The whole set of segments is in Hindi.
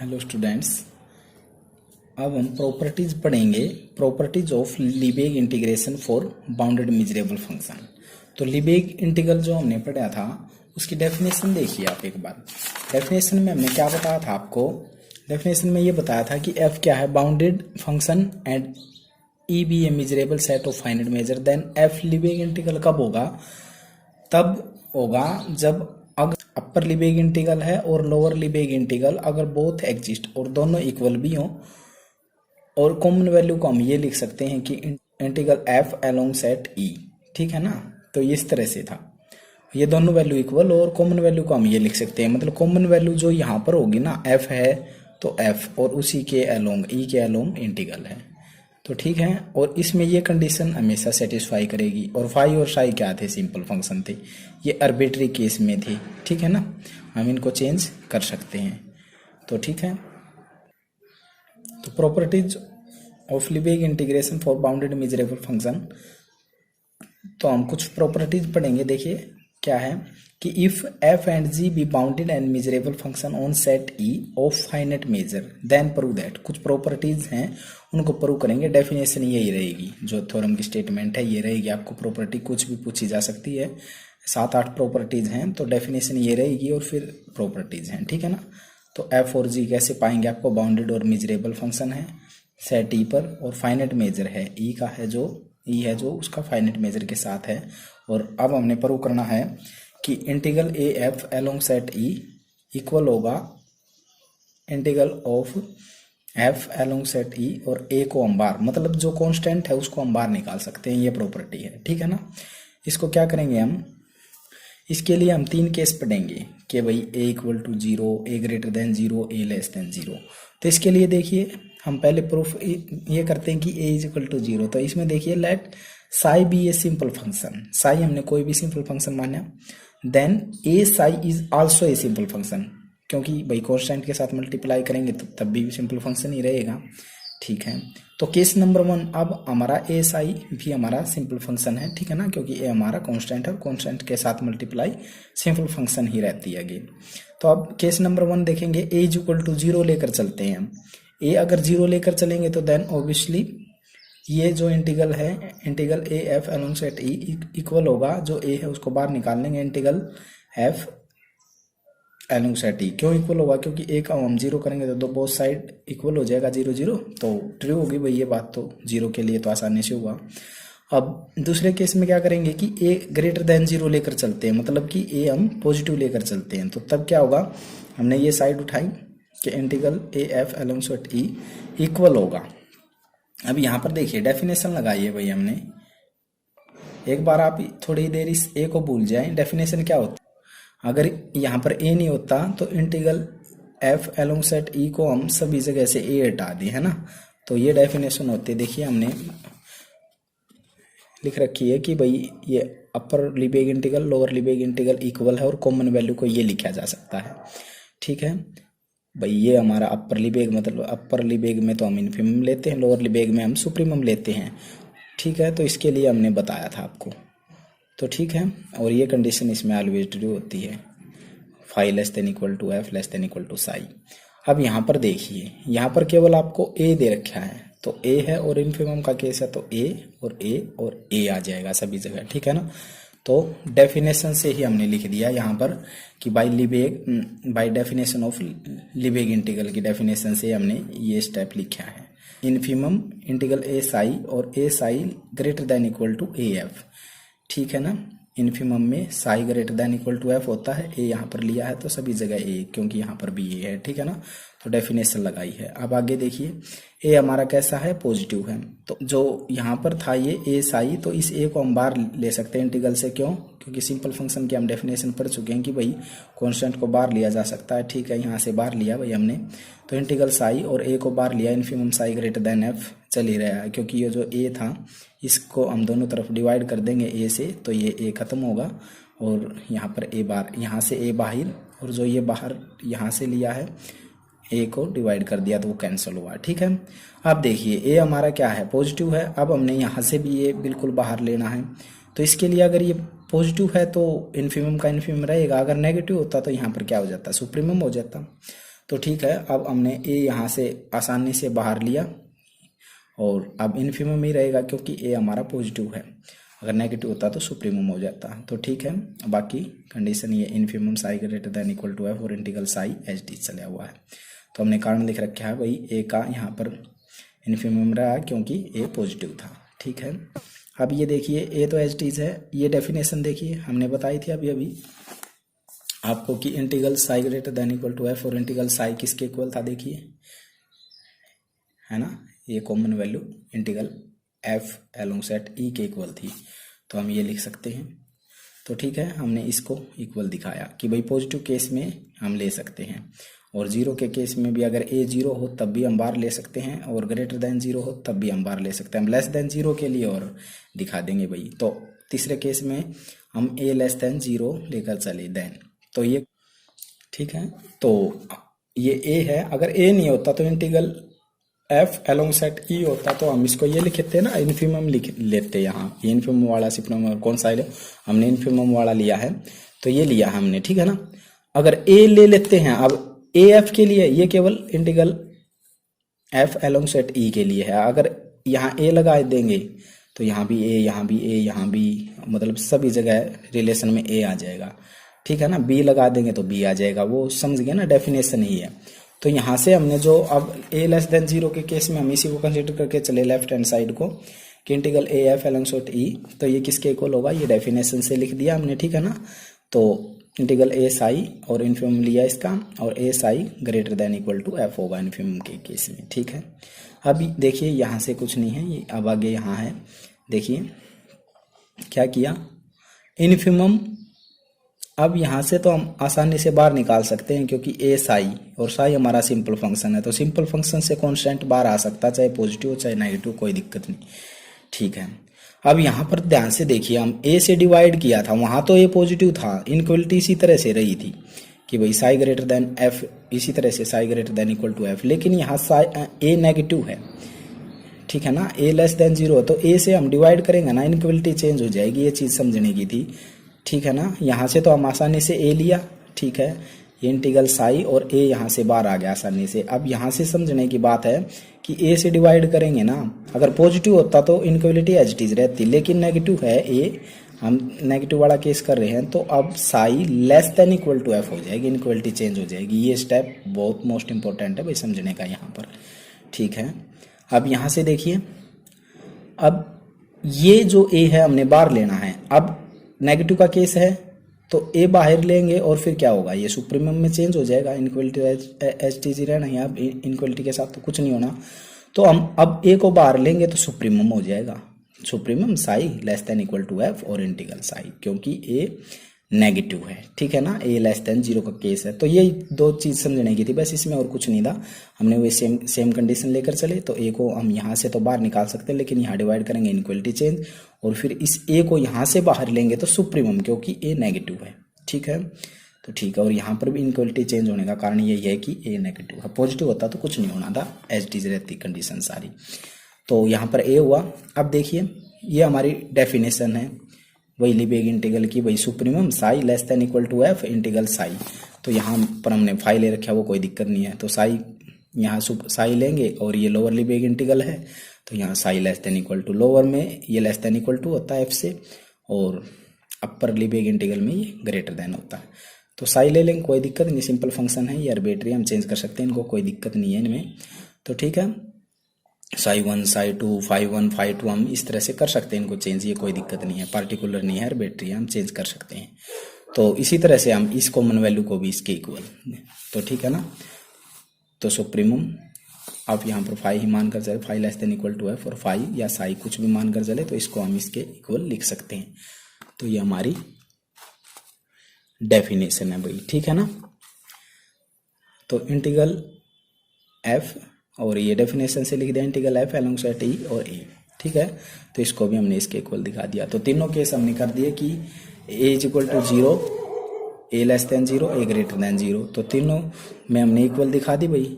हेलो स्टूडेंट्स, अब हम प्रॉपर्टीज पढ़ेंगे। Properties of Lebesgue integration for bounded measurable function. तो लीबेग इंटीग्रल जो हमने पढ़ा था उसकी डेफिनेशन देखिए आप एक बार। डेफिनेशन में हमने क्या बताया था आपको? डेफिनेशन में ये बताया था कि एफ क्या है, bounded function and E be a measurable set of finite measure. Then F Lebesgue integral कब होगा? तब होगा जब अगर अपर लिबेग इंटीग्रल है और लोअर लिबेग इंटीग्रल अगर बोथ एग्जिस्ट और दोनों इक्वल भी हों, और कॉमन वैल्यू को हम ये लिख सकते हैं कि इंटीग्रल एफ अलोंग सेट ई। ठीक है ना? तो इस तरह से था, ये दोनों वैल्यू इक्वल और कॉमन वैल्यू को हम ये लिख सकते हैं। मतलब कॉमन वैल्यू जो यहाँ पर होगी ना, एफ है तो एफ और उसी के अलोंग ई के अलोंग इंटीग्रल है। तो ठीक है, और इसमें ये कंडीशन हमेशा सेटिस्फाई करेगी। और फाई और साई क्या थे? सिंपल फंक्शन थे, ये आर्बिट्री केस में थे। ठीक है ना, हम इनको चेंज कर सकते हैं। तो ठीक है, तो properties of Lebesgue integration for bounded measurable function, तो हम कुछ प्रॉपर्टीज पढ़ेंगे। देखिए क्या है कि if F and G be bounded and measurable function on set E of finite measure then prove that. कुछ प्रॉपर्टीज हैं उनको प्रूव करेंगे। डेफिनेशन यही रहेगी, जो थ्योरम की स्टेटमेंट है ये रहेगी। आपको प्रॉपर्टी कुछ भी पूछी जा सकती है, 7-8 प्रॉपर्टीज हैं, तो डेफिनेशन ये रहेगी और फिर प्रॉपर्टीज हैं। ठीक है ना? तो एफ और जी कैसे पाएंगे? आपको बाउंडेड और मेजरेबल फंक्शन है सेट ई पर और फाइनाइट मेजर है ई का, है जो ई है जो उसका फाइनाइट मेजर के साथ है। और अब हमने प्रूव करना है कि integral A F along set E equal होगा integral of F along set E, और ए को हम बाहर, मतलब जो कांस्टेंट है उसको हम बाहर निकाल सकते हैं। ये प्रॉपर्टी है। ठीक है ना? इसको क्या करेंगे हम? इसके लिए हम 3 केस पढ़ेंगे कि भाई A equal to 0, A greater than 0, A less than 0। तो इसके लिए देखिए हम पहले प्रूफ ये करते हैं कि ए इज इक्वल टू 0। तो इसमें देखिए let psi be a simple function. Psi हमने कोई भी सिंपल फंक्शन माना, then a psi is also a simple function, क्योंकि भाई कांस्टेंट के साथ मल्टीप्लाई करेंगे तो तब भी सिंपल फंक्शन ही रहेगा। ठीक है, तो केस नंबर 1, अब हमारा ए साई भी हमारा सिंपल फंक्शन है। ठीक है ना, क्योंकि ए हमारा कांस्टेंट है और कांस्टेंट के साथ मल्टीप्लाई सिंपल फंक्शन ही रहती है अगेन। तो अब केस नंबर 1 देखेंगे, ए इज इक्वल टू 0 लेकर चलते हैं हम। ए अगर 0 लेकर चलेंगे तो देन ऑब्वियसली ये जो इंटीग्रल है, integral A F along set E equal होगा, जो ए है उसको बाहर निकाल लेंगे, इंटीग्रल एफ अलोंग सेट ई। क्यों इक्वल होगा? क्योंकि ए का हम 0 करेंगे तो बोथ साइड इक्वल हो जाएगा, 0 0, तो ट्रू होगी भाई ये बात। तो 0 के लिए तो आसानी से हुआ। अब दूसरे केस में क्या करेंगे कि ए ग्रेटर देन 0 लेकर चलते हैं, मतलब कि ए हम पॉजिटिव लेकर चलते हैं। तो तब क्या होगा? हमने ये साइड उठाई कि integral A F along set E equal होगा। अब यहाँ पर देखिए डेफिनेशन लगाइए भाई हमने। एक बार आप थोड़ी देर इस ए को भूल जाएं, डेफिनेशन क्या होता है? अगर यहाँ पर ए नहीं होता तो इंटीग्रल एफ अलोंग सेट ई को हम सभी जगह से ए हटा दिए, है ना? तो ये डेफिनेशन होती है। देखिए हमने लिख रखी है कि भाई ये अपर लिबेग इंटीग्रल लोअर लिबेग इंटीग्रल इक्वल है और कॉमन वैल्यू को ये लिखा जा सकता है। ठीक है भाई, ये हमारा अपर लिबेग, मतलब अपर लिबेग में तो हम इन्फिमम लेते हैं, लोअर लिबेग में हम सुप्रीमम लेते हैं। ठीक है, तो इसके लिए हमने बताया था आपको। तो ठीक है, और ये कंडीशन इसमें ऑलवेज ट्रू होती है, phi less than equal to f less than equal to psi. अब यहाँ पर देखिए, यहाँ पर केवल आपको ए दे रखा है, तो ए है और इन्फिमम का केस है तो ए और ए आ जाएगा सभी जगह। ठीक है ना? तो डेफिनेशन से ही हमने लिख दिया यहाँ पर कि बाय डेफिनेशन ऑफ लिबेग इंटीग्रल की डेफिनेशन से हमने ये स्टेप लिखा है। इन्फिमम इंटीग्रल ए साई और A psi greater than equal to A F. ठीक है ना? इन्फिमम में psi greater than equal to F होता है, ए यहाँ पर लिया है तो सभी जगह ए, क्योंकि यहाँ पर भी ए है। ठीक है ना? तो डेफिनेशन लगाई है। अब आगे देखिए, ए हमारा कैसा है? पॉजिटिव है। तो जो यहाँ पर था ये ए साई, तो इस ए को हम बाहर ले सकते हैं इंटीग्रल से। क्यों? क्योंकि सिंपल फंक्शन की हम डेफिनेशन पढ़ चुके हैं कि भाई कांस्टेंट को बाहर लिया जा सकता है। ठीक है, यहाँ से बाहर लिया भाई हमने, तो इंटीग्रल साई और ए को बाहर लिया, infimum psi greater then F चल ही रहा है, क्योंकि ये जो ए था इसको हम दोनों तरफ डिवाइड कर देंगे ए से, तो ये ए खत्म होगा और यहाँ पर ए बाहर, यहाँ से ए बाहर, और जो ये बाहर यहाँ से लिया है ए को डिवाइड कर दिया तो वो कैंसिल हुआ। ठीक है, अब देखिए ए हमारा क्या है? पॉजिटिव है। अब हमने यहाँ से भी ये बिल्कुल बाहर लेना है, तो इसके लिए अगर ये पॉजिटिव है तो इन्फिमम का इन्फिमम रहेगा, अगर नेगेटिव होता तो यहाँ पर क्या हो जाता? सुप्रीमम हो जाता। तो ठीक है, अब हमने ए यहाँ से आसानी से बाहर लिया और अब इन्फिमम ही रहेगा क्योंकि ए हमारा पॉजिटिव है, अगर नेगेटिव होता तो सुप्रीमम हो जाता। तो ठीक है, बाकी कंडीशन ये infimum psi greater than equal to f और इंटीग्रल साई एच डी चला हुआ है। तो हमने कारण लिख रखा है भाई ए का यहाँ पर इन्फिमम रहा क्योंकि ए पॉजिटिव था। ठीक है, अब ये देखिए ए तो एच डीज है, ये डेफिनेशन देखिए हमने बताई थी अभी आपको कि integral psi greater than equal to f और इंटीग्रल साई किसके इक्वल था, देखिए है ना, ये common value integral f along set E के इक्वल थी, तो हम ये लिख सकते हैं। तो ठीक है, हमने इसको इक्वल दिखाया कि भाई पॉजिटिव केस में हम ले सकते हैं और जीरो के केस में भी अगर ए जीरो हो तब भी हम बार ले सकते हैं और ग्रेटर देन जीरो हो तब भी हम बार ले सकते हैं। हम लेस देन जीरो के लिए और दिखा देंगे भाई। तो तीसरे केस में हम ए लेस देन जीरो लेकर चले देन, तो ये ठीक है, तो ये ए है, अगर ए नहीं होता तो इंटीग्रल एफ एलोंग सेट ई होता तो हम इसको ये लिखते ना, इन्फिमम लिख लेते। यहाँ इन्फिमम वाला सुप्रीमम कौन सा है, हमने इन्फिमम वाला लिया है तो ये लिया हमने, ठीक है ना। अगर ए ले लेते हैं, अब ए एफ के लिए ये केवल integral f along set E के लिए है, अगर यहाँ ए लगा देंगे तो यहाँ भी ए, यहाँ भी ए, यहाँ भी, मतलब सभी जगह रिलेशन में ए आ जाएगा। ठीक है ना, बी लगा देंगे तो बी आ जाएगा, वो समझ गए ना, डेफिनेशन ही है। तो यहाँ से हमने जो अब ए लेस देन जीरो के केस में हम इसी को कंसिडर करके चले लेफ्ट हैंड साइड को कि integral A F along set ई, तो ये किसके इक्वल होगा, ये डेफिनेशन से लिख दिया हमने। ठीक है ना, तो इंटीग्रल ए साई और इन्फिमम लिया इसका, और A psi greater than equal to F होगा इन्फिमम के केस में। ठीक है, अभी देखिए यहाँ से कुछ नहीं है, ये अब आगे यहाँ है, देखिए क्या किया इन्फिमम। अब यहाँ से तो हम आसानी से बाहर निकाल सकते हैं क्योंकि ए साई और साई हमारा सिंपल फंक्शन है, तो सिंपल फंक्शन से कांस्टेंट बाहर आ सकता है, चाहे पॉजिटिव चाहे नेगेटिव, कोई दिक्कत नहीं। ठीक है, अब यहाँ पर ध्यान से देखिए, हम ए से डिवाइड किया था, वहां तो ए पॉजिटिव था, इनक्वलिटी इसी तरह से रही थी कि भाई साई ग्रेटर देन एफ, इसी तरह से psi greater than equal to f, लेकिन यहाँ साई ए नेगेटिव है। ठीक है ना, ए लेस देन जीरो, तो ए से हम डिवाइड करेंगे ना, इनक्वलिटी चेंज हो जाएगी, ये चीज समझने की थी। ठीक है ना, यहाँ से तो हम आसानी से ए लिया, ठीक है, ये इंटीग्रल साई और ए यहाँ से बाहर आ गया आसानी से। अब यहाँ से समझने की बात है कि ए से डिवाइड करेंगे ना, अगर पॉजिटिव होता तो इनक्वलिटी एज इट इज रहती, लेकिन नेगेटिव है ए, हम नेगेटिव वाला केस कर रहे हैं, तो अब psi less than equal to f हो जाएगी, इनक्वलिटी चेंज हो जाएगी। ये स्टेप बहुत मोस्ट इंपॉर्टेंट है भाई समझने का यहाँ पर। ठीक है, अब यहाँ से देखिए, अब ये जो ए है हमने बाहर लेना है, अब नेगेटिव का केस है तो ए बाहर लेंगे और फिर क्या होगा, ये सुप्रीमम में चेंज हो जाएगा, इनक्वलिटी एच टी जी रहना है, अब इनक्वलिटी के साथ तो कुछ नहीं होना। तो हम अब ए को बाहर लेंगे तो सुप्रीमम हो जाएगा, supremum psi less than equal to f और इंटीग्रल साई, क्योंकि ए नेगेटिव है। ठीक है ना, ए लेस देन जीरो का केस है। तो ये दो चीज समझने की थी बस, इसमें और कुछ नहीं था। हमने वो सेम कंडीशन लेकर चले, तो ए को हम यहाँ से तो बाहर निकाल सकते हैं, लेकिन यहाँ डिवाइड करेंगे इनक्वलिटी चेंज, और फिर इस ए को यहाँ से बाहर लेंगे तो सुप्रीमम, क्योंकि ए नेगेटिव है। ठीक है, तो ठीक है, और यहाँ पर भी इनक्वलिटी चेंज होने का कारण यही है कि ए नेगेटिव है, पॉजिटिव होता तो कुछ नहीं होना था, एज इट इज रहती कंडीशन सारी। तो यहाँ पर ए हुआ। अब देखिए ये हमारी डेफिनेशन है वही लिबेग इंटीग्रल की, वही supremum psi less than equal to f integral psi. तो यहाँ पर हमने फाई ले रखा है, वो कोई दिक्कत नहीं है, तो साई यहाँ साई लेंगे, और ये लोअर लिबेग इंटीग्रल है तो यहाँ psi less than equal to, lower में ये लेस देन इक्वल टू होता है एफ से, और अपर लिबेग इंटीग्रल में ये ग्रेटर देन होता है। तो साई ले लेंगे, कोई दिक्कत नहीं, सिंपल फंक्शन है, ये आर्बिट्री हम चेंज कर सकते हैं इनको, कोई दिक्कत नहीं है इनमें। तो ठीक है, psi one psi two phi one phi two हम इस तरह से कर सकते हैं इनको चेंज, ये कोई दिक्कत नहीं है, पार्टिकुलर नहीं है, आर्बिट्री हम चेंज कर सकते हैं। तो इसी तरह से हम इस कॉमन वैल्यू को भी इसके इक्वल, तो ठीक है ना, तो सुप्रीमम आप यहाँ पर फाई ही मानकर चले, phi less than equal to f, और फाई या साई कुछ भी मानकर चले तो इसको हम इसके इक्वल लिख सकते हैं। तो ये हमारी डेफिनेशन है भाई, ठीक है ना। तो इंटीग्रल एफ, और ये डेफिनेशन से लिख दिया integral f along set E और ए, ठीक है। तो इसको भी हमने इसके इक्वल दिखा दिया। तो तीनों केस हमने कर दिए कि A is equal to zero, A less than zero, A greater than zero, तो तीनों में हमने इक्वल दिखा दी भाई,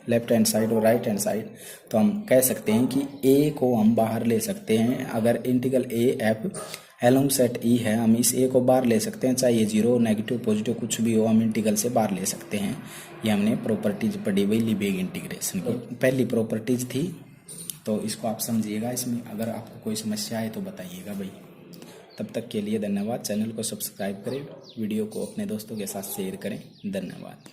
लेफ्ट हैंड साइड और राइट हैंड साइड। तो हम कह सकते हैं कि ए को हम बाहर ले सकते हैं अगर integral A F along set ई है, हम इस ए को बाहर ले सकते हैं, चाहे ये जीरो नेगेटिव पॉजिटिव कुछ भी हो, हम इंटीग्रल से बाहर ले सकते हैं। ये हमने प्रॉपर्टीज पढ़ी हुई लीबेग इंटीग्रेशन की, पहली प्रॉपर्टीज थी। तो इसको आप समझिएगा, इसमें अगर आपको कोई समस्या है तो बताइएगा भाई। तब तक के लिए धन्यवाद। चैनल को सब्सक्राइब करें, वीडियो को अपने दोस्तों के साथ शेयर करें। धन्यवाद।